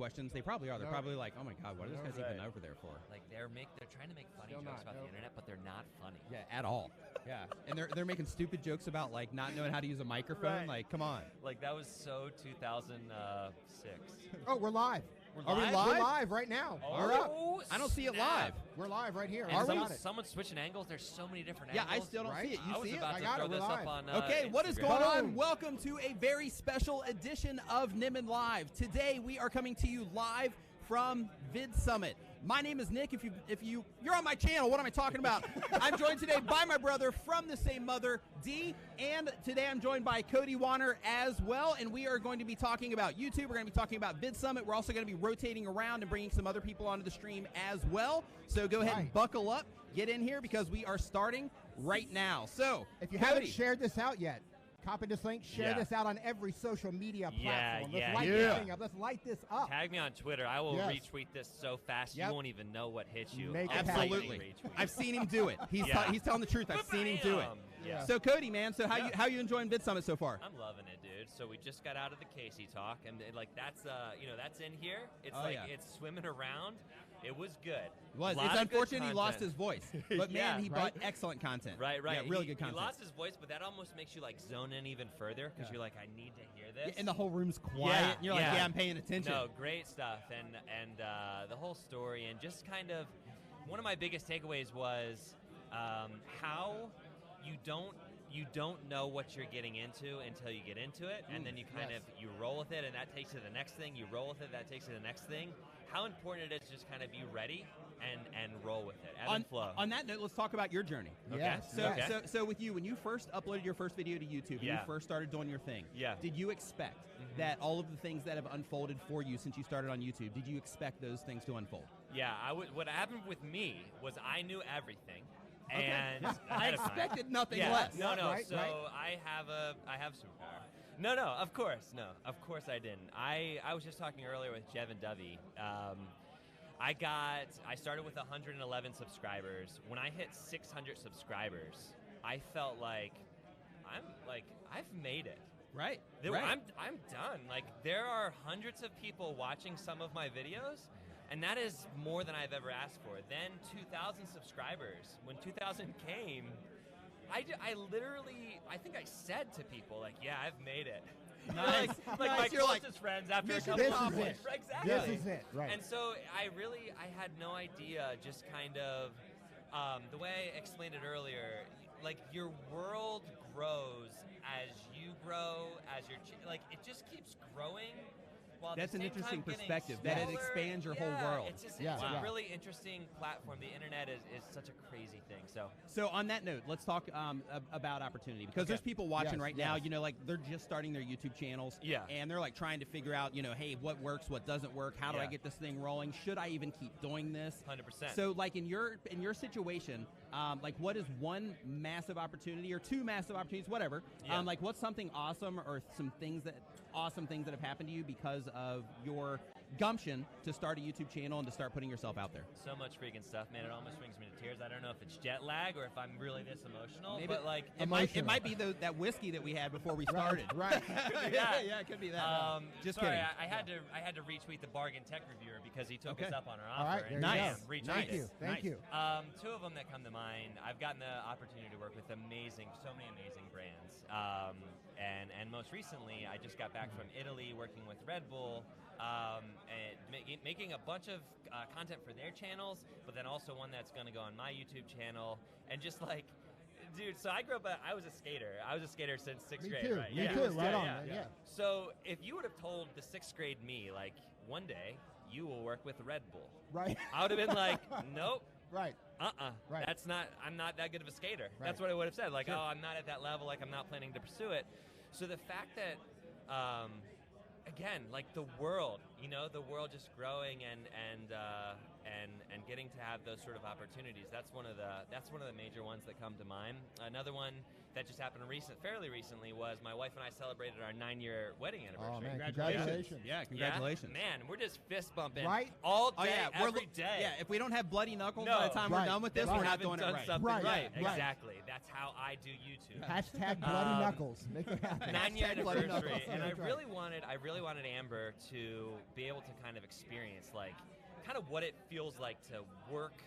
questions. They probably are. They're No. probably like, oh my God, what are those guys Right. even over there for? Like they're trying to make funny Still jokes not, about nope. the internet, but they're not funny. Yeah, at all. Yeah, and they're making stupid jokes about like not knowing how to use a microphone. Right. Like, come on. Like that was so 2006. Oh, we're live. Are we live? live? We're live right now. We're up. Oh, I don't see it snap. live. We're live right here. And I got someone, it. someone switching angles. There's so many different Yeah, angles. I still don't Right? see it. You I was see about it? I to got throw it. this We're up live. on. Okay, what is Instagram. going on? Welcome to a very special edition of Nimin Live. Today we are coming to you live from Vid Summit. My name is Nick. If you're on my channel, what am I talking about? I'm joined today by my brother from the same mother, D, and today I'm joined by Cody Warner as well, and we are going to be talking about YouTube. We're going to be talking about Vid Summit. We're also going to be rotating around and bringing some other people onto the stream as well. So go ahead and Right. buckle up, get in here because we are starting right now. So If you Cody, haven't shared this out yet, copy this link, share Yeah. this out on every social media platform. Yeah, Let's light yeah. this thing up. Let's light this up. Tag me on Twitter. I will Yes. retweet this so fast Yep. you won't even know what hit you. Make it I'll happen. absolutely, lightning retweet. I've seen him do it. He's Yeah. he's telling the truth. I've seen him do it. Bam! Yeah. So Cody, man, so Yeah. how you enjoying Vid Summit so far? I'm loving it, dude. So we just got out of the Casey talk, and like that's that's in here. It's Oh, like yeah. it's swimming around. It was good. It was. Lot It's of good unfortunate he lost content. his voice, but man, Yeah. he Right. brought excellent content. Right. Yeah, really He- good content. He lost his voice, but that almost makes you like zone in even further because you're like, I need to hear this. Yeah, and the whole room's quiet. and you're like, yeah, I'm paying attention. No, great stuff, and the whole story, and just kind of one of my biggest takeaways was how you don't know what you're getting into until you get into it, and then you kind yes. of you roll with it, and that takes you to the next thing. You roll with it, that takes you to the next thing. How important it is to just kind of be ready and roll with it, ebb and flow. On that note, let's talk about your journey. Yes. So, yes. so with you, when you first uploaded your first video to YouTube, and you Yeah. first started doing your thing, Yeah. did you expect that all of the things that have unfolded for you since you started on YouTube, did you expect those things to unfold? Yeah, what happened with me was I knew everything. Okay. And I ahead of time. expected nothing Yeah, less. No. Right, so right. I have superpower. No. Of course, no. Of course I didn't. I was just talking earlier with Jev and Dovey. I started with 111 subscribers. When I hit 600 subscribers, I felt like I've made it. Right. I'm done. Like there are hundreds of people watching some of my videos, and that is more than I've ever asked for. Then 2,000 subscribers. When 2,000 came, I literally, I think I said to people like, "Yeah, I've made it." Nice. like Nice. my You're like, closest friends after a mission couple of accomplished. months. Exactly. This is it, right. And so I had no idea. Just kind of the way I explained it earlier. Like your world grows as you grow, as it just keeps growing. While at That's the an same interesting time getting perspective, that it smaller. expands your whole Yeah, world. It's just Yeah, it's yeah. a really interesting platform. The internet is such a crazy thing. So So on that note, let's talk about opportunity because there's Okay. people watching Yes, right now, yes. you know, like they're just starting their YouTube channels. Yeah. And they're like trying to figure out, you know, hey, what works, what doesn't work, how do I Yeah. get this thing rolling? Should I even keep doing this? 100%. So like in your situation, like what is one massive opportunity or two massive opportunities, whatever. Yeah. Like what's something awesome or some awesome things that have happened to you because of your gumption to start a YouTube channel and to start putting yourself out there? so much freaking stuff, man. It almost brings me to tears. I don't know if it's jet lag or if I'm really this emotional, Maybe, but like it might be that whiskey that we had before we started. Right. yeah, it could be that. Just sorry, kidding. I had to retweet the Bargain Tech Reviewer because he took Okay. us up on our All offer. right, and there you Nice. go. retweeted Thank it. you. Thank you. Two of them that come to mind. I've gotten the opportunity to work with so many amazing brands. And most recently, I just got back from Italy working with Red Bull, and making a bunch of content for their channels, but then also one that's going to go on my YouTube channel, and just like. Dude, so I grew up, I was a skater. I was a skater since sixth Me grade, too. right? Me Yeah. too. Right Yeah, on, yeah. man. Yeah. So if you would have told the sixth grade me, like, one day you will work with Red Bull, Right. I would have been like, nope, Right. Right. that's not. I'm not that good of a skater. Right. That's what I would have said. Like, Sure. oh, I'm not at that level. Like, I'm not planning to pursue it. So the fact that, again, like the world just growing and getting to have those sort of opportunities. That's one of the major ones that come to mind. Another one that just happened fairly recently was my wife and I celebrated our 9-year wedding anniversary. Oh, man, Congratulations. Yeah, Yeah, congratulations. man, we're just fist bumping Right? all day, Oh yeah, every day. Yeah, if we don't have bloody knuckles No. by the time Right. we're done with this, Then we're we not haven't doing it done right. something Right. right. Right. Exactly. That's how I do YouTube. Hashtag bloody Um, knuckles. Make it happen. 9-year Hashtag bloody anniversary, knuckles. and I That's right. really wanted Amber to be able to kind of experience like kind of what it feels like to work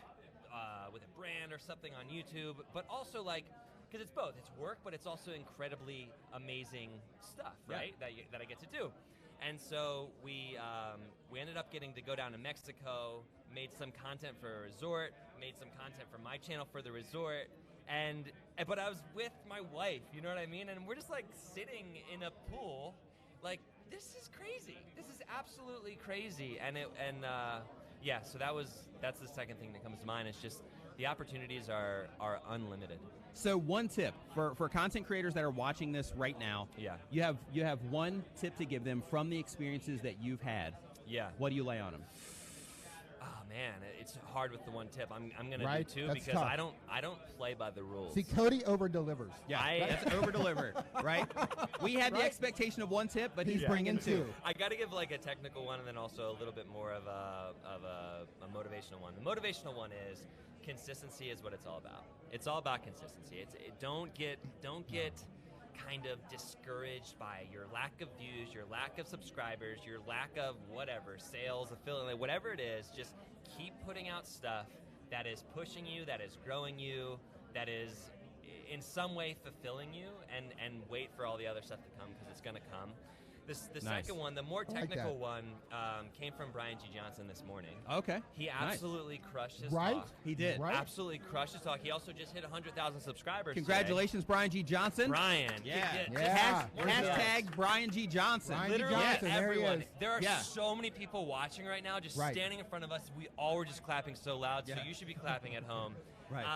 with a brand or something on YouTube, but also like because it's both. It's work, but it's also incredibly amazing stuff, Yeah. right? That I get to do. And so we ended up getting to go down to Mexico, made some content for a resort, made some content for my channel for the resort, but I was with my wife, you know what I mean? And we're just like sitting in a pool, like this is crazy. This is absolutely crazy. So that's the second thing that comes to mind. It's just the opportunities are unlimited. So one tip for content creators that are watching this right now. Yeah. You have one tip to give them from the experiences that you've had. Yeah. What do you lay on them? Oh man, it's hard with the one tip. I'm gonna Right? do two That's because tough. I don't play by the rules. See, Cody over delivers. Yeah, that's over delivered, right? We had the Right? expectation of one tip, but he's Yeah. bringing two. I got to give like a technical one and then also a little bit more of a motivational one. The motivational one is consistency is what it's all about. It's all about consistency. Don't get kind of discouraged by your lack of views, your lack of subscribers, your lack of whatever, sales, affiliate, whatever it is. Just keep putting out stuff that is pushing you, that is growing you, that is in some way fulfilling you, and wait for all the other stuff to come because it's going to come. The Nice. second one, the more I like technical that. one, came from Brian G. Johnson this morning. Okay. He Nice. absolutely crushed his Right? talk. He did. Right? Absolutely crushed his talk. He also just hit 100,000 subscribers. Congratulations, Brian G. Johnson. today. Brian. Yeah. Just Yeah. Hashtag Brian G. Johnson. Brian G. Literally Johnson, there he everyone. is. There are Yeah. so many people watching right now, just Right. standing in front of us. We all were just clapping so loud, so Yeah. you should be clapping at home. Right.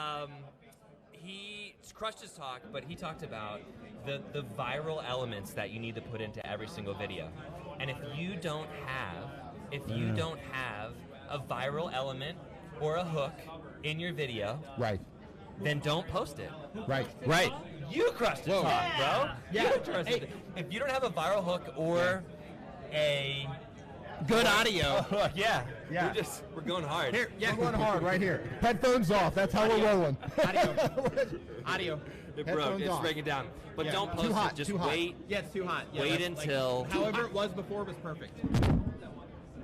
He crushed his talk, but he talked about the viral elements that you need to put into every single video. And if you don't have a viral element or a hook in your video, Right. then don't post it. Right. Right. You crushed his talk, bro. Yeah. You crushed it. If you don't have a viral hook or a Good audio. hook, yeah, Yeah. we're going hard. Here, yeah. We're going hard right here. Headphones off. That's how we're rolling. Audio. It broke. Headphones It's off. breaking down. But Yeah. don't Too post hot, it. Just too hot. wait. Yeah, it's too hot. Yeah, Wait that's until- however it was before was perfect.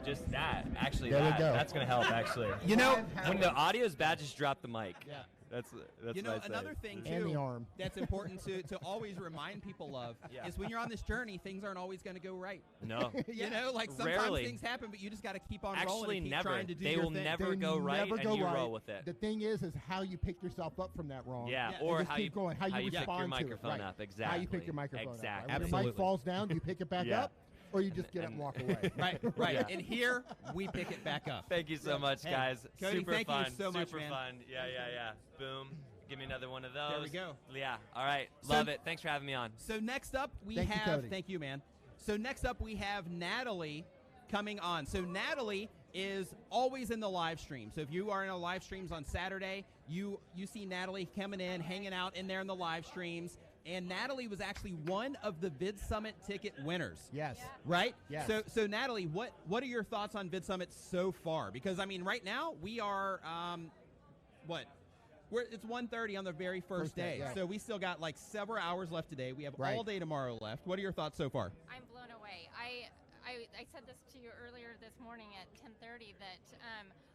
Just that. Actually, There we go. that's gonna help. Actually, You know, when the audio is bad, just drop the mic. Yeah. That's you know, what I say. another thing And the too arm. that's important to always remind people of Yeah. is when you're on this journey, things aren't always going to go right. No. You know, like sometimes Rarely. things happen, but you just got to keep on rolling Actually, and keep never. trying to do They your will thing. never They go right, never and go you right. roll with it. The thing is how you pick yourself up from that wrong. Yeah, Yeah. or And just how keep you going, how you pick respond your to microphone it. Right. up. Exactly. How you pick your microphone exactly. up. Right? When Absolutely. your mic falls down, do you pick it back Yeah. up, or you just get up and walk away. Right, right. Yeah. And here we pick it back up. Thank you so much, Hey, guys. Cody, Super thank you fun. so much, Super man. fun. Yeah. Boom. Give me another one of those. There we go. Yeah. All right. So- Love it. Thanks for having me on. So next up we Thank you, have Cody. thank you, man. So next up we have Natalie coming on. So Natalie is always in the live stream. So if you are in a live streams on Saturday, you see Natalie coming in, hanging out in there in the live streams. And Natalie was actually one of the Vid Summit ticket winners. Yes. Right? Yes. So Natalie, what are your thoughts on Vid Summit so far? Because I mean, right now we are it's 1:30 on the very first day. yeah. So we still got like several hours left today. We have Right. all day tomorrow left. What are your thoughts so far? I'm blown away. I said this to you earlier this morning at 10:30 that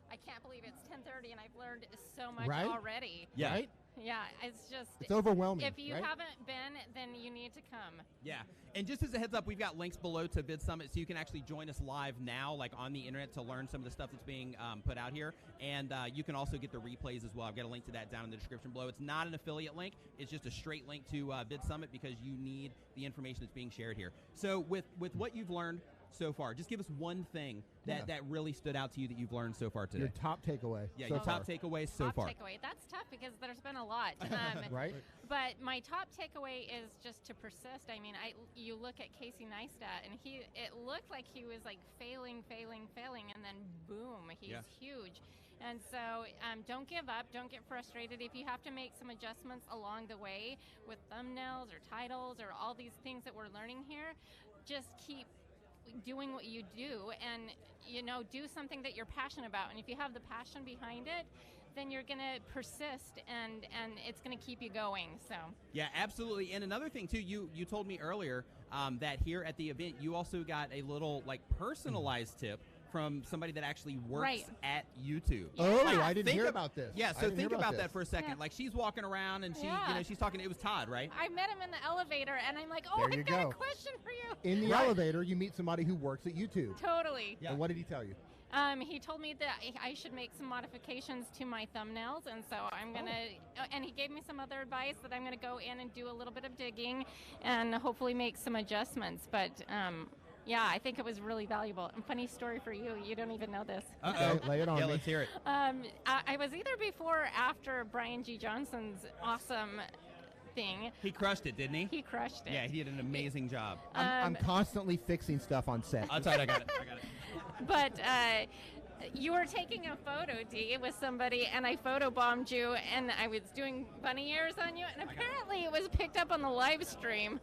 I can't believe it's 10:30 and I've learned so much Right? already. Yeah. Right? Yeah, it's just It's overwhelming. if you right? haven't been, then you need to come. Yeah. And just as a heads up, we've got links below to Vid Summit, so you can actually join us live now, like on the internet, to learn some of the stuff that's being put out here. And you can also get the replays as well. I've got a link to that down in the description below. It's not an affiliate link. It's just a straight link to Vid Summit because you need the information that's being shared here. So with what you've learned so far, just give us one thing that really stood out to you that you've learned so far today. Your top takeaway. Yeah, so your top far. takeaways so Top far. takeaway. That's tough because there's been a lot. Right? But my top takeaway is just to persist. I mean, you look at Casey Neistat, and it looked like he was like failing, and then boom, he's Yeah. huge. And so don't give up. Don't get frustrated. If you have to make some adjustments along the way with thumbnails or titles or all these things that we're learning here, just keep doing what you do and, do something that you're passionate about. And if you have the passion behind it, then you're going to persist and it's going to keep you going. So Yeah, absolutely. And another thing too, you told me earlier that here at the event you also got a little like personalized tip from somebody that actually works Right. at YouTube. Oh, Yeah. I didn't Think hear ab- about this. Yeah, I so didn't think hear about this. that for a second. Yeah. Like she's walking around and Yeah. she's talking. It was Todd, right? I met him in the elevator and I'm like, oh, There you I've got go. a question for you. In the Right. elevator, you meet somebody who works at YouTube. Totally. Yeah. And what did he tell you? He told me that I should make some modifications to my thumbnails, and so I'm gonna. And he gave me some other advice that I'm gonna go in and do a little bit of digging, and hopefully make some adjustments. But yeah, I think it was really valuable. And funny story for you. You don't even know this. Uh-oh. Lay it on Yeah, me. let's hear it. I was either before or after Brian G. Johnson's awesome thing. He crushed it, didn't he? He crushed it. Yeah, he did an amazing job. I'm constantly fixing stuff on set. I'll tell you, I got it. But you were taking a photo, Dee, with somebody, and I photobombed you, and I was doing bunny ears on you, and apparently it was picked up on the live stream.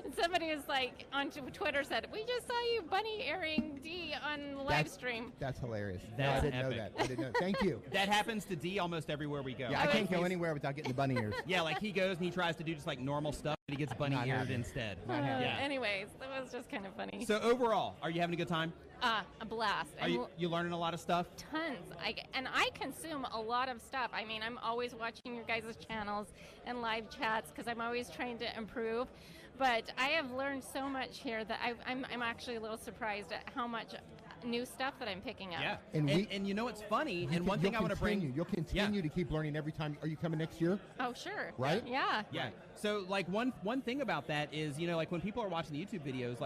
And somebody was like, on Twitter said, we just saw you bunny earing Dee on the live stream. That's hilarious. That's I didn't know epic. that. I didn't know. Thank you. That happens to D almost everywhere we go. Yeah, I can't go anywhere without getting the bunny ears. Yeah, like he goes and he tries to do just like normal stuff, but he gets bunny Not eared happening. instead. Not happening. Yeah. Anyways, that was just kind of funny. So overall, are you having a good time? A blast. Are you learning a lot of stuff? Tons. I consume a lot of stuff. I mean, I'm always watching your guys' channels and live chats because I'm always trying to improve. But I have learned so much here that I'm actually a little surprised at how much new stuff that I'm picking up. Yeah. And And you know what's funny? And one thing I want to bring. You'll continue to keep learning every time. Are you coming next year? Oh, sure. Right? Yeah. Yeah. So like one thing about that is, like when people are watching the YouTube videos,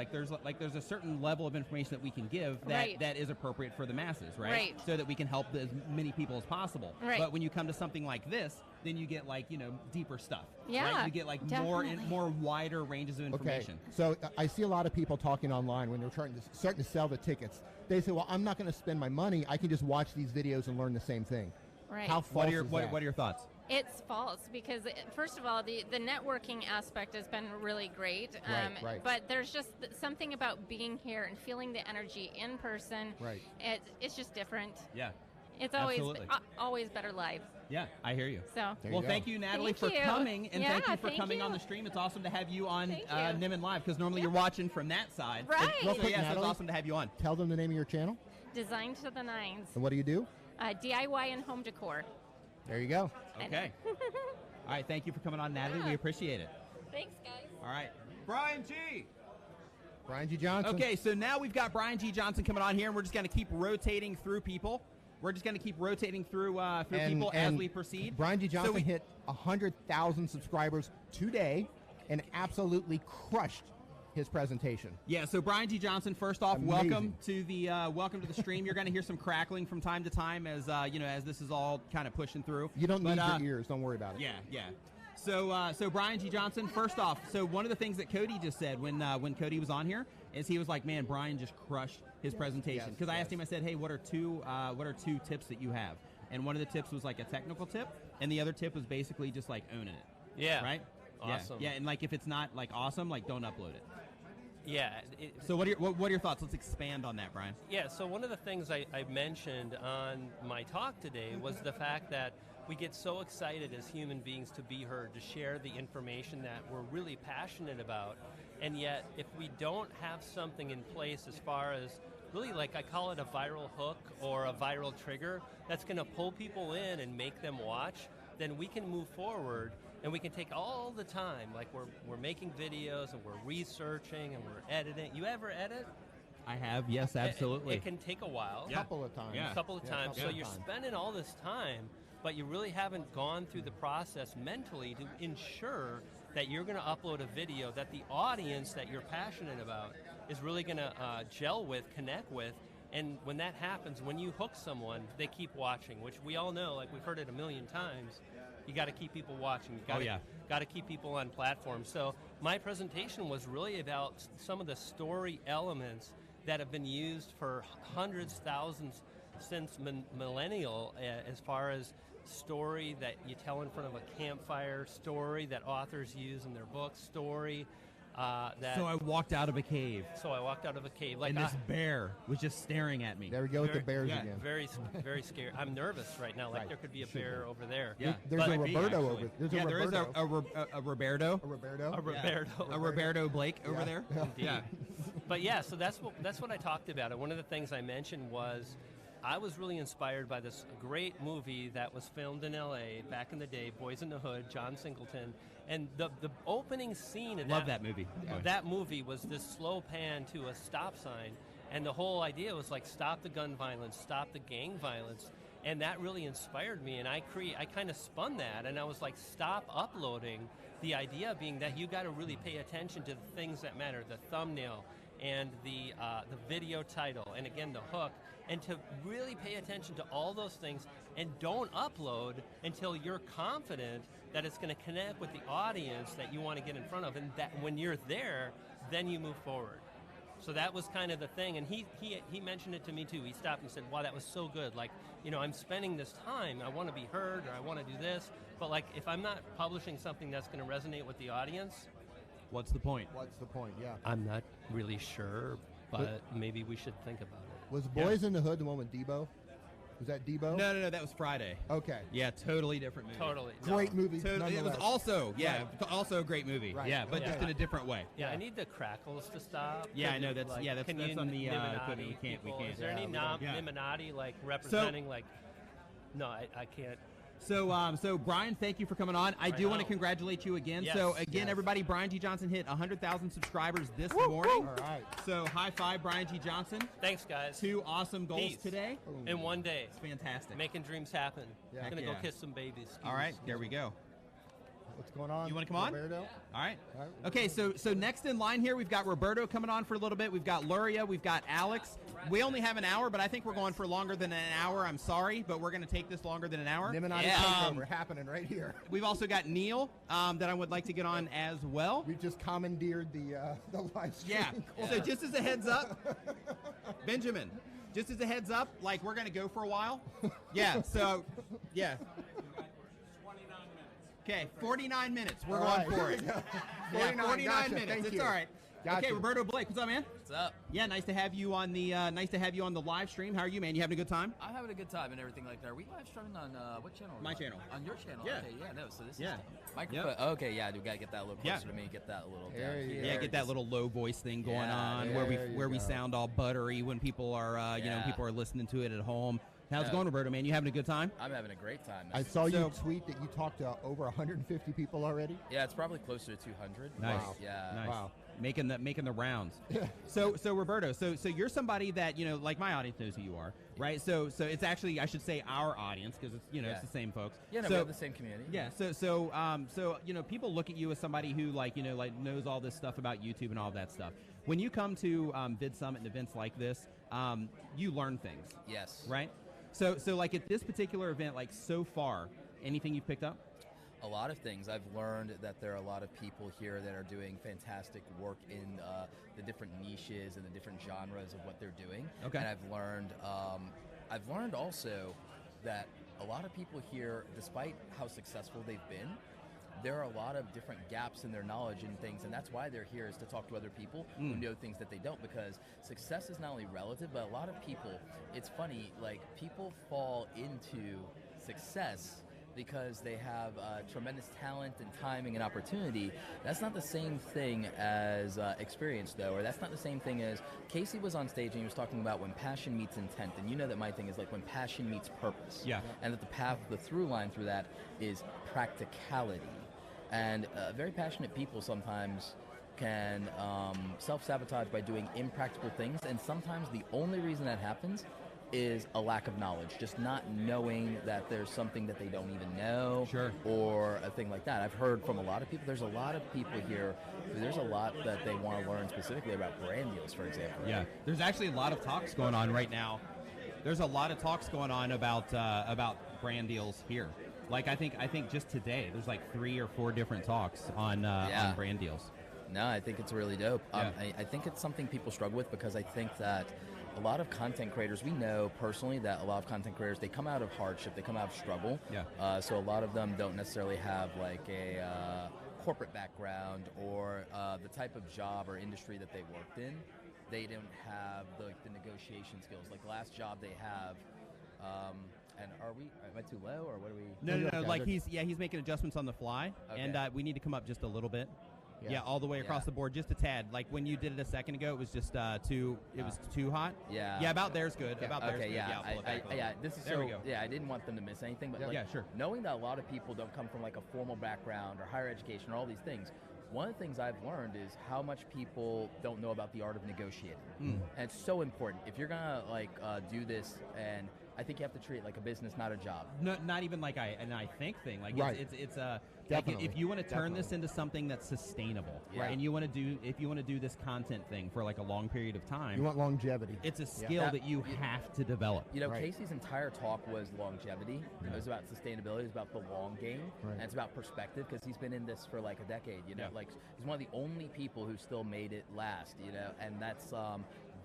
there's a certain level of information that we can give that, Right. that is appropriate for the masses, right? Right. So that we can help as many people as possible. Right. But when you come to something like this, then you get like, deeper stuff. Yeah, Right? You get like definitely. more wider ranges of Okay. information. So I see a lot of people talking online when they're starting to sell the tickets. They say, well, I'm not going to spend my money. I can just watch these videos and learn the same thing. Right. How false What are your is what, that? what are your thoughts? It's false because, first of all, the networking aspect has been really great. Right. But there's just something about being here and feeling the energy in person. Right. It's just different. Yeah. It's always Absolutely. always better live. Yeah, I hear you. So There you Well, go. thank you, Natalie, Thank for you. coming, and Yeah, thank you for thank coming you. on the stream. It's awesome to have you on Thank you. Nimin Live, because normally you're watching from that side. Right. Real So quick, yes, it's Natalie, awesome to have you on. Tell them the name of your channel. Designed to the nines. And what do you do? DIY and home decor. There you go. Okay. All right, thank you for coming on, Natalie. Yeah. We appreciate it. Thanks, guys. All right. Brian G. Brian G. Johnson. Okay, so now we've got Brian G. Johnson coming on here, and we're just going to keep rotating through people. We're just going to keep rotating through people as we proceed. Brian G. Johnson So we- hit 100,000 subscribers today and absolutely crushed his presentation. Yeah, so Brian G. Johnson, first off, Amazing. welcome to the stream. You're going to hear some crackling from time to time as as this is all kind of pushing through. You don't need But, your ears. Don't worry about it. Yeah. So Brian G. Johnson, first off, so one of the things that Cody just said when Cody was on here is he was like, man, Brian just crushed his presentation. Yes, Because I asked him, I said, hey, what are two tips that you have? And one of the tips was like a technical tip, and the other tip was basically just like owning it. Yeah. Right? Awesome. Yeah, and like if it's not like awesome, like don't upload it. Yeah. So what are your thoughts? Let's expand on that, Brian. Yeah, so one of the things I mentioned on my talk today was the fact that we get so excited as human beings to be heard, to share the information that we're really passionate about, and yet if we don't have something in place as far as really, like I call it a viral hook or a viral trigger that's going to pull people in and make them watch, then we can move forward and we can take all the time, like we're making videos and we're researching and we're editing. You ever edit? I have, yes, absolutely. It can take a while. A couple of times. Yeah. A couple of times. So couple of you're times. spending all this time, but you really haven't gone through the process mentally to ensure that you're going to upload a video that the audience that you're passionate about is really going to gel with, connect with. And when that happens, when you hook someone, they keep watching, which we all know, like we've heard it a million times, you got to keep people watching. You got to keep people on platforms. So my presentation was really about some of the story elements that have been used for hundreds, thousands, since millennial as far as story that you tell in front of a campfire, story that authors use in their books, story that. So I walked out of a cave, So I walked out of a cave like and this bear was just staring at me. There we go with the bears yeah, again. very scared. I'm nervous right now. Like Right. there could be a Should be. bear over there. Yeah. There's But- a Roberto over. There's Yeah, a there is Roberto. a Roberto. A Roberto. A Roberto. A Roberto Blake over Yeah. there. Yeah. Yeah. But yeah, so that's what I talked about. And one of the things I mentioned was I was really inspired by this great movie that was filmed in LA back in the day, Boys in the Hood, John Singleton. And the opening scene of Love that movie. that movie was this slow pan to a stop sign. And the whole idea was like stop the gun violence, stop the gang violence. And that really inspired me. And I kind of spun that. And I was like, stop uploading. The idea being that you got to really pay attention to the things that matter, the thumbnail and the video title, and again, the hook, and to really pay attention to all those things and don't upload until you're confident that it's going to connect with the audience that you want to get in front of, and that when you're there, then you move forward. So that was kind of the thing, and he mentioned it to me too. He stopped and said, wow, that was so good. Like, I'm spending this time, I want to be heard, or I want to do this, but like, if I'm not publishing something that's going to resonate with the audience, What's the point? What's the point? Yeah. I'm not really sure, but maybe we should think about it. Was Boys in the Hood the one with Debo? Was that Debo? No, that was Friday. Okay. Yeah, totally different movie. Totally. Great movie. Totally. It was nonetheless. also, Right. also a great movie. Right. Yeah, but Okay. just in a different way. Yeah, I need the crackles to stop. Yeah, I Could know, you, that's- like, yeah, that's- can that's you on the, Niminati equipment. We can't- people? Is there yeah, any we don't- yeah. Niminati like representing like? No, I can't. So Brian, thank you for coming on. I do want to know. congratulate you again. Yes, So again, yes. everybody, Brian G. Johnson hit 100,000 subscribers this morning. All right. So high five, Brian G. Johnson. Thanks, guys. 2 awesome goals Peace. today. In one day, It's fantastic. making dreams happen. Yeah. Gonna Heck go yeah. kiss some babies. All right, there we go. What's going on? You wanna come on? Roberto? All right. All right. Okay, so next in line here, we've got Roberto coming on for a little bit. We've got Luria. We've got Alex. We only have an hour, but I think we're going for longer than an hour. I'm sorry, but we're going to take this longer than an hour. Niminati takeover happening right here. We've also got Neil that I would like to get on as well. We just commandeered the live stream. Yeah. So just as a heads up, Benjamin, just as a heads up, like we're going to go for a while. Yeah. So, yeah. 49 minutes. We're All going right. for it. Yeah, 49 gotcha. minutes. Thank It's you. all right. Gotcha. Okay, Roberto Blake, what's up, man? What's up? Yeah, nice to have you on the live stream. How are you, man? You having a good time? I'm having a good time and everything like that. Are we live streaming on what channel? are we My on? channel. On your channel? Yeah. Okay, yeah, no. So this Yeah. is microphone. Okay, yeah, we gotta get that a little Yeah. closer to me. Get that a little There down you here. Yeah, get that little low voice thing going Yeah, on there where we you go. sound all buttery when people are Yeah. people are listening to it at home. How's it Yeah. going, Roberto, man? You having a good time? I'm having a great time. I saw you So- tweet that you talked to over 150 people already. Yeah, it's probably closer to 200. Nice. Wow. Yeah. Nice. Wow. Making the rounds. So Roberto, so you're somebody that, like my audience knows who you are, right? So it's actually, I should say, our audience, because it's Yeah. it's the same folks. Yeah, no, so, we have the same community. Yeah, so people look at you as somebody who like knows all this stuff about YouTube and all that stuff. When you come to Vid Summit and events like this, you learn things, Yes. right? So like at this particular event, like so far, anything you've picked up? A lot of things. I've learned that there are a lot of people here that are doing fantastic work in the different niches and the different genres of what they're doing. Okay. And I've learned also that a lot of people here, despite how successful they've been, there are a lot of different gaps in their knowledge and things, and that's why they're here, is to talk to other people who know things that they don't, because success is not only relative, but a lot of people, it's funny, like people fall into success because they have tremendous talent and timing and opportunity. That's not the same thing as experience, though, or that's not the same thing as Casey was on stage and he was talking about when passion meets intent, and you know that my thing is like when passion meets purpose. Yeah. And that the path, the through line through that is practicality. And very passionate people sometimes can self-sabotage by doing impractical things, and sometimes the only reason that happens is a lack of knowledge, just not knowing that there's something that they don't even know, Sure. or a thing like that. I've heard from a lot of people, there's a lot of people here, there's a lot that they want to learn specifically about brand deals, for example. Yeah, there's actually a lot of talks going on right now. There's a lot of talks going on about brand deals here. Like I think just today there's like 3 or 4 different talks on brand deals. No, I think it's really dope. Yeah. I think it's something people struggle with because I think that a lot of content creators, we know personally that a lot of content creators, they come out of hardship, they come out of struggle. Yeah. So a lot of them don't necessarily have like a corporate background or the type of job or industry that they worked in. They don't have the negotiation skills. Like the last job they have, and am I too low or what are we? No. Okay. Like he's making adjustments on the fly, Okay. and we need to come up just a little bit. Yeah. Yeah, all the way across Yeah. the board, just a tad. Like when you did it a second ago, it was just too. It was too hot. Yeah. Yeah, about there's good. Yeah. About there's Okay, good. yeah, I'll pull it back a little. yeah. This is There we go. Yeah, I didn't want them to miss anything, but Yeah. like, Yeah, sure. knowing that a lot of people don't come from like a formal background or higher education or all these things, one of the things I've learned is how much people don't know about the art of negotiating, Mm. and it's so important. If you're gonna like do this, and I think you have to treat it like a business, not a job. No, not even like an I think thing. Like Right. it's like Definitely. if you want to turn this Definitely. into something that's sustainable, Yeah. and you want to do this content thing for like a long period of time, You want longevity. it's a skill That- that you have to develop. You know, Right. Casey's entire talk was longevity. It was about sustainability. It was about the long game, Right. and it's about perspective because he's been in this for like a decade. You know, Yeah. like he's one of the only people who still made it last. You know, and that's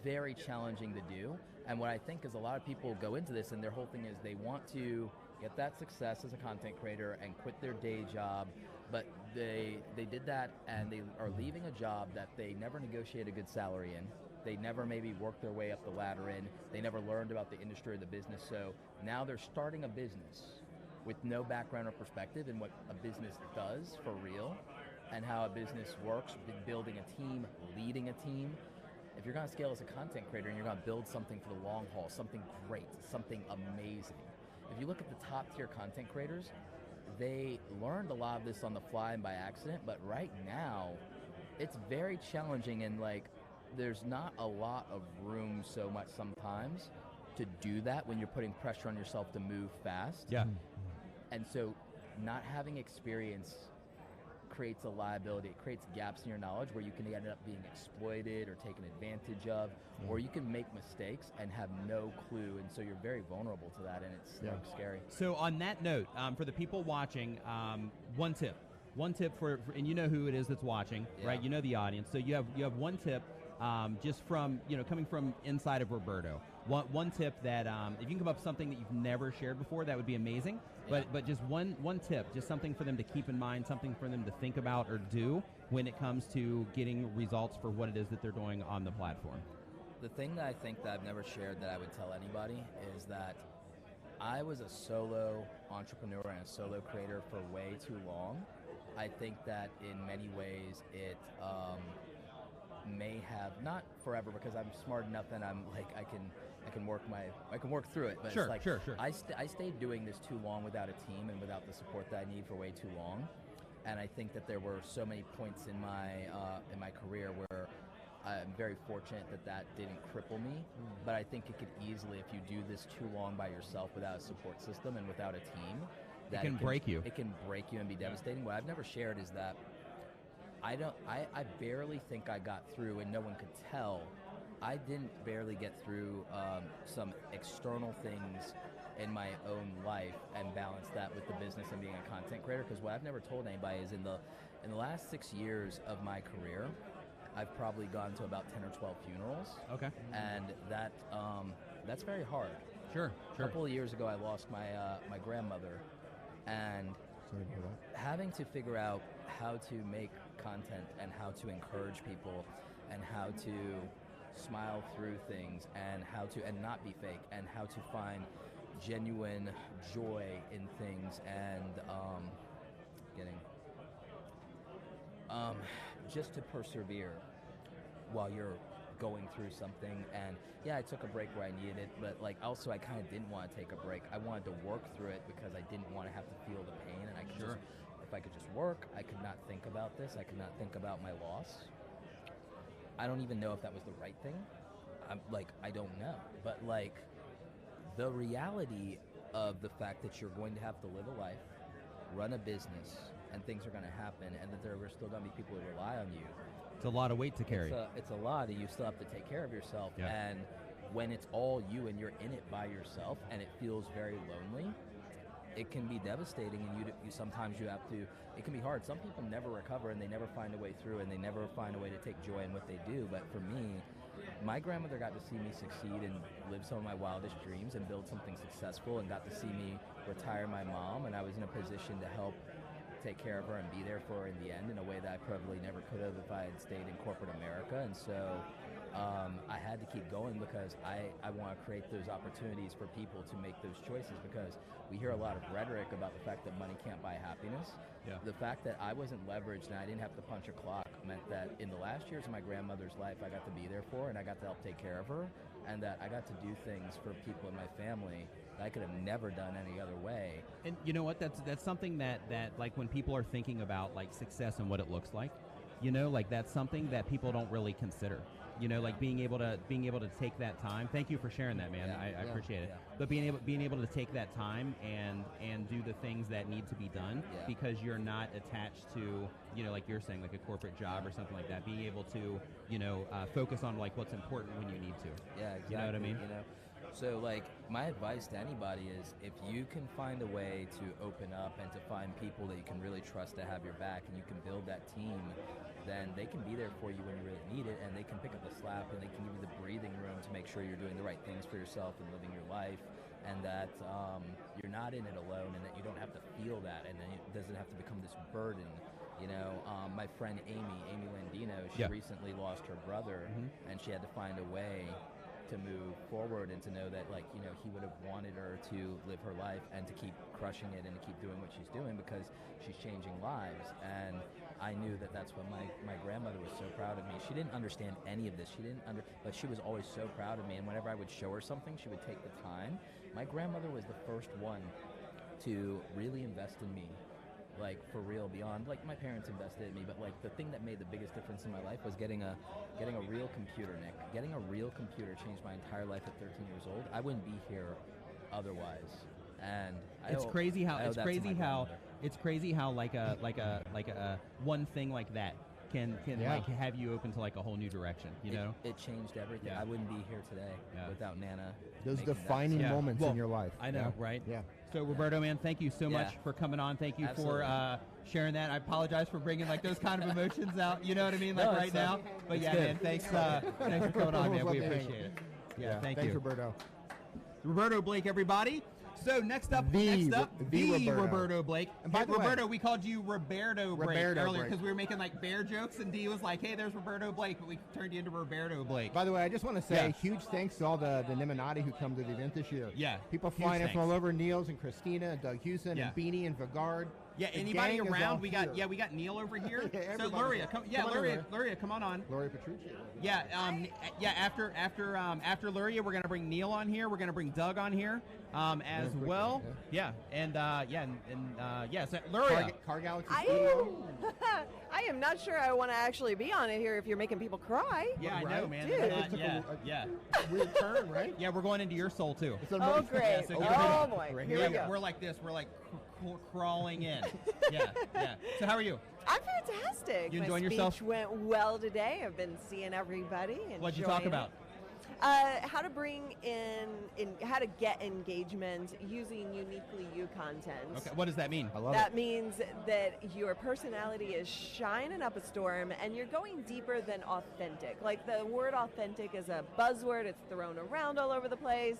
very challenging to do. And what I think is a lot of people go into this, and their whole thing is they want to get that success as a content creator and quit their day job. But they did that, and they are leaving a job that they never negotiated a good salary in. They never maybe worked their way up the ladder in. They never learned about the industry or the business. So now they're starting a business with no background or perspective in what a business does for real and how a business works, building a team, leading a team. If you're going to scale as a content creator and you're going to build something for the long haul, something great, something amazing. If you look at the top tier content creators, they learned a lot of this on the fly and by accident, but right now it's very challenging, and like there's not a lot of room so much sometimes to do that when you're putting pressure on yourself to move fast. Yeah. And so not having experience creates a liability. It creates gaps in your knowledge where you can end up being exploited or taken advantage of, or you can make mistakes and have no clue, and so you're very vulnerable to that, and it's Yeah. like scary. So on that note, for the people watching, one tip for and you know who it is that's watching, Yeah. right? You know the audience. So you have one tip, just from coming from inside of Roberto. One tip that if you can come up with something that you've never shared before, that would be amazing. Yeah. But just one tip, just something for them to keep in mind, something for them to think about or do when it comes to getting results for what it is that they're doing on the platform. The thing that I think that I've never shared that I would tell anybody is that I was a solo entrepreneur and a solo creator for way too long. I think that in many ways it may have, not forever, because I'm smart enough and I'm like I can work through it. But Sure, it's like sure. I stayed doing this too long without a team and without the support that I need for way too long. And I think that there were so many points in my career where I'm very fortunate that didn't cripple me, but I think it could easily, if you do this too long by yourself without a support system and without a team, that can break you. It can break you and be devastating. What I've never shared is that I barely think I got through, and no one could tell. I didn't barely get through some external things in my own life and balance that with the business and being a content creator. Because what I've never told anybody is in the last 6 years of my career, I've probably gone to about 10 or 12 funerals, Okay. and that's very hard. Sure. A couple of years ago, I lost my grandmother, and Sorry to hear that. having to figure out how to make content and how to encourage people and how to smile through things and and not be fake and how to find genuine joy in things and just to persevere while you're going through something. And yeah, I took a break where I needed it, but like also I kind of didn't want to take a break. I wanted to work through it because I didn't want to have to feel the pain, and I could Sure. if I could just work, I could not think about this. I could not think about my loss. I don't even know if that was the right thing. I don't know. But like the reality of the fact that you're going to have to live a life, run a business, and things are going to happen, and that there are still going to be people who rely on you. It's a lot of weight to carry. It's a lot, and you still have to take care of yourself. Yeah. And when it's all you and you're in it by yourself, and it feels very lonely, it can be devastating. And you sometimes you have to. It can be hard. Some people never recover, and they never find a way through, and they never find a way to take joy in what they do. But for me, my grandmother got to see me succeed and live some of my wildest dreams and build something successful, and got to see me retire my mom, and I was in a position to help take care of her and be there for her in the end in a way that I probably never could have if I had stayed in corporate America. And so I had to keep going because I want to create those opportunities for people to make those choices, because we hear a lot of rhetoric about the fact that money can't buy happiness. Yeah. The fact that I wasn't leveraged and I didn't have to punch a clock meant that in the last years of my grandmother's life, I got to be there for her, and I got to help take care of her, and that I got to do things for people in my family that I could have never done any other way. And you know what? That's something that like when people are thinking about like success and what it looks like, you know, like that's something that people don't really consider. You know, like being able to take that time. Thank you for sharing that, man. I appreciate it. Yeah. But being able to take that time and do the things that need to be done because you're not attached to, you know, like you're saying, like a corporate job or something like that. Being able to, you know, focus on like what's important when you need to. Yeah, exactly. You know what I mean? You know, so like my advice to anybody is if you can find a way to open up and to find people that you can really trust to have your back, and you can build that team, then they can be there for you when you really need it, and they can pick up the slack, and they can give you the breathing room to make sure you're doing the right things for yourself and living your life, and that you're not in it alone, and that you don't have to feel that, and then it doesn't have to become this burden. You know, my friend Amy Landino, she recently lost her brother, and she had to find a way to move forward and to know that, like, you know, he would have wanted her to live her life and to keep crushing it and to keep doing what she's doing because she's changing lives. And I knew that that's what my grandmother was so proud of me. She didn't understand any of this. But she was always so proud of me. And whenever I would show her something, she would take the time. My grandmother was the first one to really invest in me. Like, for real, beyond, like, my parents invested in me, but like the thing that made the biggest difference in my life was getting a real computer, Nick. Getting a real computer changed my entire life at 13 years old. I wouldn't be here otherwise. And it's crazy how like a one thing like that can like have you open to like a whole new direction, you know? It changed everything. I wouldn't be here today without Nana. Those defining moments in your life. I know, right? Yeah. So Roberto, man, thank you so much for coming on. Thank you for sharing that. I apologize for bringing like those kind of emotions out. You know what I mean, like right now. But yeah, man, thanks for coming on, man. We appreciate it. Yeah, thank you. Thanks, Roberto. Roberto Blake, everybody. So next up, Roberto Blake. And by the Roberto, way, we called you Roberto Blake earlier Blake. because we were making like bear jokes, and Dee was like, "Hey, there's Roberto Blake," but we turned you into Roberto Blake. By the way, I just want to say huge thanks to all the Niminati who come to the event this year. Yeah, people flying in from all over. Niels and Christina, and Doug Hewson, and Beanie and Vigard. Yeah, the anybody gang around? is all We got Neil over here. So everybody. Luria, come on. Luria Petrucci. Yeah, after Luria, we're gonna bring Neil on here. We're gonna bring Doug on here as well. Yeah, so Luria. Car Galaxy. I am not sure I want to actually be on it here if you're making people cry. Yeah, I know, man. Dude. Weird turn, right? Yeah, we're going into your soul too. Oh, great. Oh, boy. Here we go. We're like this. We're like crawling in. Yeah. So how are you? I'm fantastic. You enjoying My yourself? speech went well today. I've been seeing everybody. What'd you talk about? How to bring in how to get engagement using uniquely you content. Okay, what does that mean? I love That means that your personality is shining up a storm and you're going deeper than authentic. Like, the word authentic is a buzzword, it's thrown around all over the place.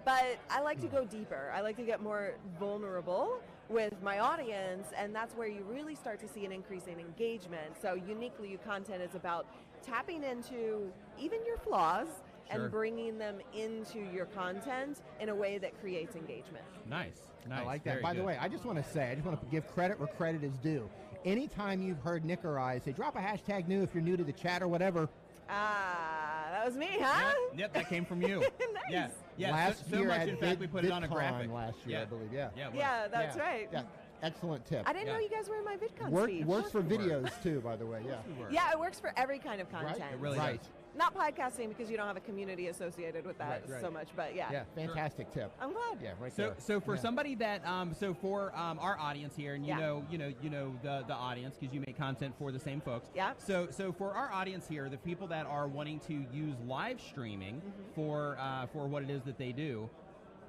But I like to go deeper. I like to get more vulnerable with my audience, and that's where you really start to see an increase in engagement. So uniquely you content is about tapping into even your flaws and bringing them into your content in a way that creates engagement. Nice. I like that. Very By the good. way, I just want to give credit where credit is due. Anytime you've heard Nick or I say, drop a hashtag new if you're new to the chat or whatever. That was me, huh? Yep, that came from you. Nice. Yeah. Last So year much, at in fact, we put it on a graphic. last year, I believe. Yeah. Yeah, that's right. Yeah. Excellent tip. I didn't know you guys were in my VidCon speech. Works for videos too, by the way. Yeah. Yeah, it works for every kind of content. Right? It really right. does. Not podcasting because you don't have a community associated with that Right. so much, but yeah. Yeah. Fantastic tip. I'm glad. Yeah. Right So, there. so for somebody that, so for our audience here, and you Yeah. know the audience because you make content for the same folks. Yeah. So for our audience here, the people that are wanting to use live streaming for what it is that they do,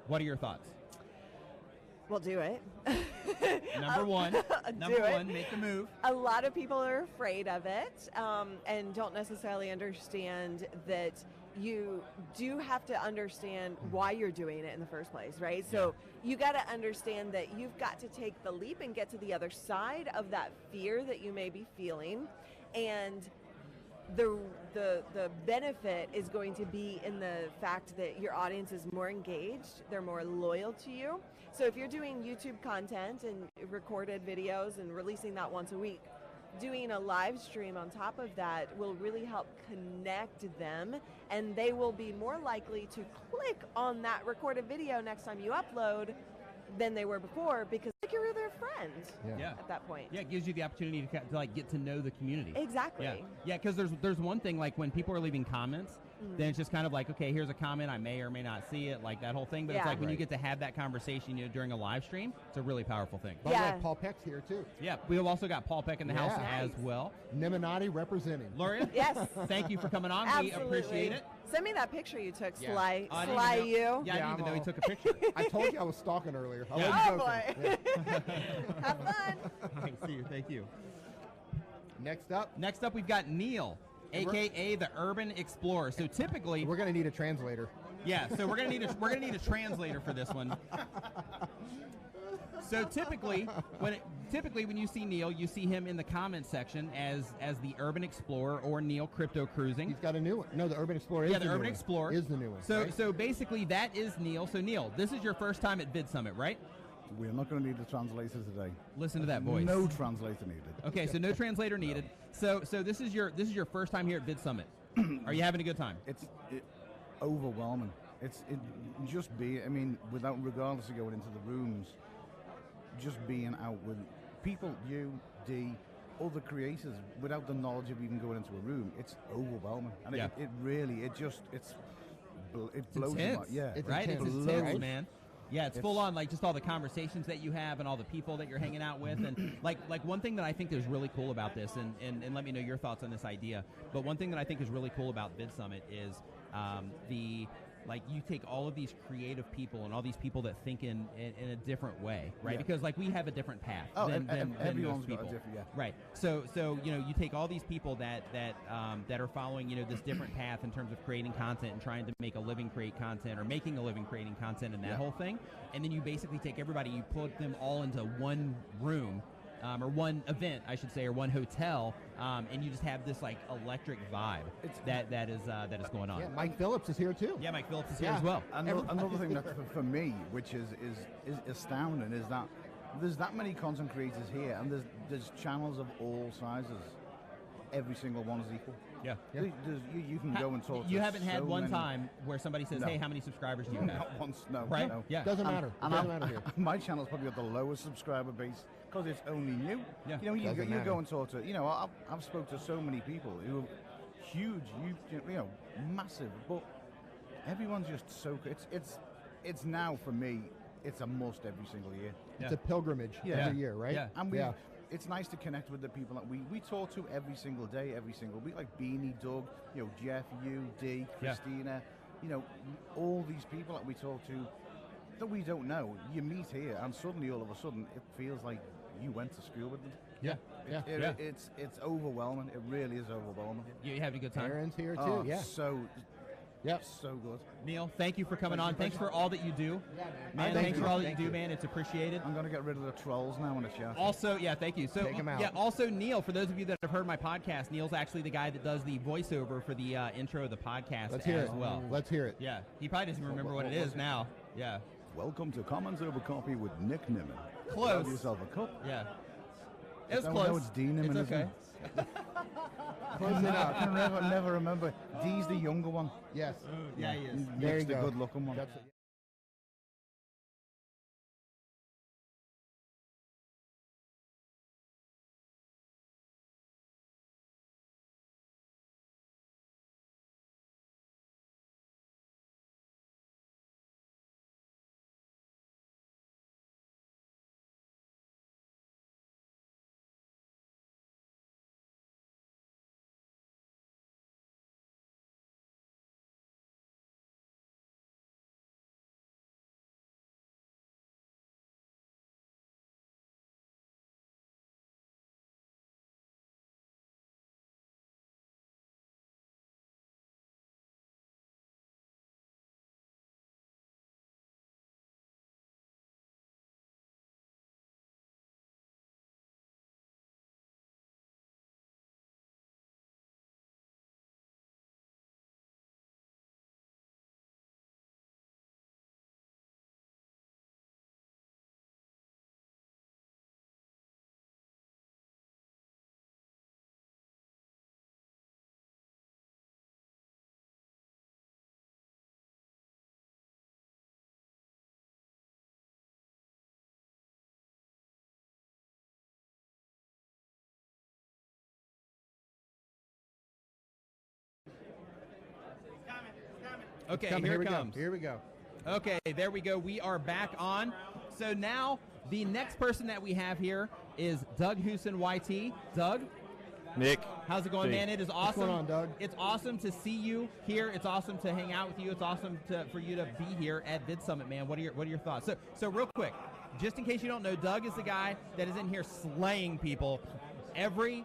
what are your thoughts? We'll do it. Number one. Do Number it. one, make the move. A lot of people are afraid of it and don't necessarily understand that you do have to understand why you're doing it in the first place, right? So you got to understand that you've got to take the leap and get to the other side of that fear that you may be feeling, and the benefit is going to be in the fact that your audience is more engaged, they're more loyal to you. So if you're doing YouTube content and recorded videos and releasing that once a week, doing a live stream on top of that will really help connect them, and they will be more likely to click on that recorded video next time you upload than they were before, because you're their friend Yeah. at that point. Yeah, it gives you the opportunity to like get to know the community. Exactly. Yeah, because there's one thing, like when people are leaving comments, then it's just kind of like, okay, here's a comment, I may or may not see it, like that whole thing. But it's Yeah. like when you get to have that conversation, during a live stream, it's a really powerful thing. By the way, Yeah. Paul Peck's here too. Yeah, we've also got Paul Peck in the house Yeah. as well. Niminati representing. Luria, Yes. thank you for coming on. Absolutely. We appreciate it. Send me that picture you took, Yeah. Sly. I didn't Sly even know- you. Yeah, I Yeah, didn't I'm even know he all- took a picture. I told you I was stalking earlier. I Yeah. wasn't Oh joking. boy. Yeah. Have fun. Thank you. Next up, Next up, we've got Neil, aka the Urban Explorer. So typically, we're going to need a translator. yeah, so we're gonna need a translator for this one. So typically, when you see Neil, you see him in the comments section as the Urban Explorer or Neil Crypto Cruising. He's one. No, the Urban Explorer is Yeah, the the new Urban one. Explorer Is the new one. So right? so basically, that is Neil. So Neil, this is your first time at Vid Summit, right? We're not going to need a translator today. Listen to that voice. No translator needed. Okay, so no translator needed. So this is your first time here at Vid Summit. Are you having a good time? It's overwhelming. Just be. I mean, without regardless of going into the rooms, just being out with people, you, D, other creators, without the knowledge of even going into a room, it's overwhelming. And Yeah. it really, it blows your intense. mind. Yeah, It's Right? It's intense, intense, right? man. Yeah, it's full on, like just all the conversations that you have and all the people that you're hanging out with. And like one thing that I think is really cool about this, and let me know your thoughts on this idea, but one thing that I think is really cool about Vid Summit is you take all of these creative people and all these people that think in a different way, right? Yeah. Because like we have a different path Oh, than everyone's most got a people. different, yeah. Right. So you take all these people that are following this different path in terms of creating content and trying to make a living create content or making a living creating content and that Yeah. whole thing, and then you basically take everybody, you put them all into one room. Or one event, I should say, or one hotel, and you just have this like electric vibe that is going on. Yeah, Mike Phillips is here too. Yeah, Mike Phillips is here Yeah. as well. Another thing that for me, which is astounding, is that there's that many content creators here, and there's channels of all sizes. Every single one is equal. Yeah. You can go and talk. You to haven't had so one many- time where somebody says, No. "Hey, how many subscribers do you have?" Not once, no. Right? No. Yeah. Doesn't matter. And Doesn't matter here. My channel's probably got the lowest subscriber base because it's only new. Yeah. You Doesn't go matter. and talk to. I've spoke to so many people who are huge, massive, but everyone's just so. It's now for me. It's a must every single year. It's a pilgrimage Yeah. every year, right? Yeah. And Yeah. it's nice to connect with the people that we talk to every single day, every single week, like Beanie, Doug, Jeff, you, D, Yeah. Christina, all these people that we talk to that we don't know. You meet here, and suddenly, all of a sudden, it feels like you went to school with them. Yeah. Yeah. Yeah. It's overwhelming. It really is overwhelming. You having a good time? Aaron's here too. Oh, yeah. so Yep. so good. Neil, thank you for coming on. Thanks for all that you do. Man, Thank thanks you. for all that you Thank do, you. man. It's appreciated. I'm gonna get rid of the trolls now in the chat. Also, yeah, thank you. So, Take 'em out. yeah, also Neil, for those of you that have heard my podcast, Neil's actually the guy that does the voiceover for the intro of the podcast Let's hear as it. well. Let's hear it. Yeah, he probably doesn't remember what it is now. Yeah, Welcome to Comments Over Coffee with Nick Nimmin. Close. Grab yourself a cup. yeah. It was No, close. no, it's Dean Nimmin, It's okay. isn't it? Close enough. I can never remember. Dee's the younger one. Yes. Yeah, he is. There Nick's you the go. good-looking one. That's- Okay, Come, here we it comes. Go. Here we go. Okay, there we go. We are back on. So now the next person that we have here is Doug Hewson, YT. Doug, Nick, how's it going, Hey. man? It is What's awesome. going on, Doug? It's awesome to see you here. It's awesome to hang out with you. It's awesome for you to be here at Vid Summit, man. What are your thoughts? So real quick, just in case you don't know, Doug is the guy that is in here slaying people every